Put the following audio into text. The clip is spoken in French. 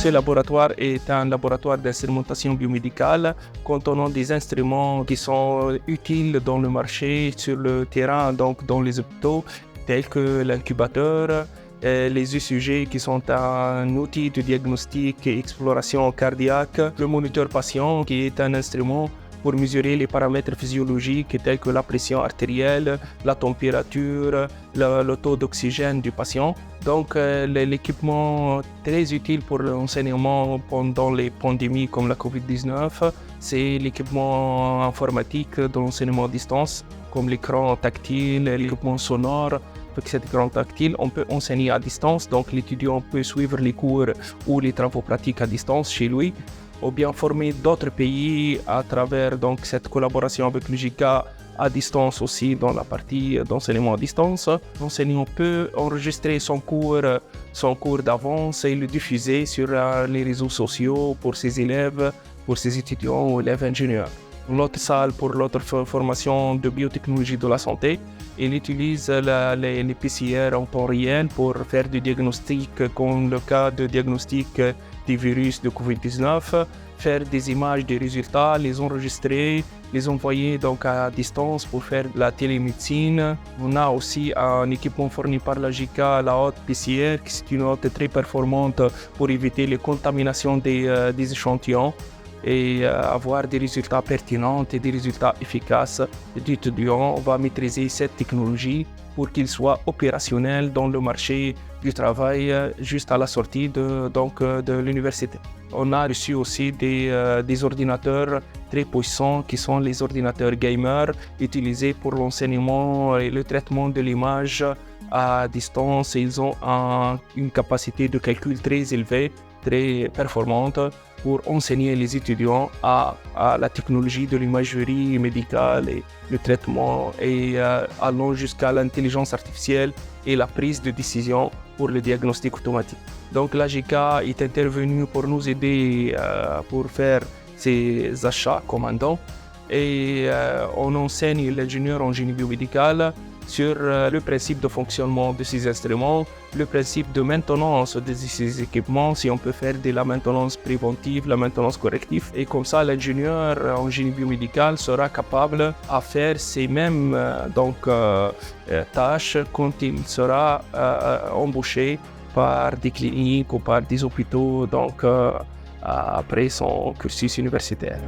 Ce laboratoire est un laboratoire d'instrumentation biomédicale contenant des instruments qui sont utiles dans le marché, sur le terrain, donc dans les hôpitaux, tels que l'incubateur, les ECG qui sont un outil de diagnostic et exploration cardiaque, le moniteur patient qui est un instrument pour mesurer les paramètres physiologiques tels que la pression artérielle, la température, le taux d'oxygène du patient. Donc l'équipement très utile pour l'enseignement pendant les pandémies comme la COVID-19, c'est l'équipement informatique de l'enseignement à distance, comme l'écran tactile, l'équipement sonore. Avec cet écran tactile, on peut enseigner à distance, donc l'étudiant peut suivre les cours ou les travaux pratiques à distance chez lui, ou bien former d'autres pays à travers donc, cette collaboration avec l'UJK à distance aussi dans la partie d'enseignement à distance. L'enseignant peut enregistrer son cours d'avance et le diffuser sur les réseaux sociaux pour ses élèves, pour ses étudiants ou élèves ingénieurs. L'autre salle pour l'autre formation de biotechnologie de la santé, il utilise les PCR en temps réel pour faire du diagnostic, comme le cas de diagnostic des virus de COVID-19, faire des images des résultats, les enregistrer, les envoyer donc à distance pour faire de la télémédecine. On a aussi un équipement fourni par la JK, la haute PCR, qui est une haute très performante pour éviter les contaminations des échantillons et avoir des résultats pertinents et des résultats efficaces. L'étudiant va maîtriser cette technologie pour qu'il soit opérationnel dans le marché du travail juste à la sortie de l'université. On a reçu aussi des ordinateurs très puissants qui sont les ordinateurs gamers utilisés pour l'enseignement et le traitement de l'image à distance. Ils ont une capacité de calcul très élevée, très performante pour enseigner les étudiants à la technologie de l'imagerie médicale et le traitement et allant jusqu'à l'intelligence artificielle et la prise de décision pour le diagnostic automatique. Donc la JK est intervenue pour nous aider pour faire ces achats commandants et on enseigne l'ingénieur en génie biomédical sur le principe de fonctionnement de ces instruments, le principe de maintenance de ces équipements, si on peut faire de la maintenance préventive, la maintenance corrective. Et comme ça, l'ingénieur en génie biomédical sera capable de faire ces mêmes tâches quand il sera embauché par des cliniques ou par des hôpitaux après son cursus universitaire.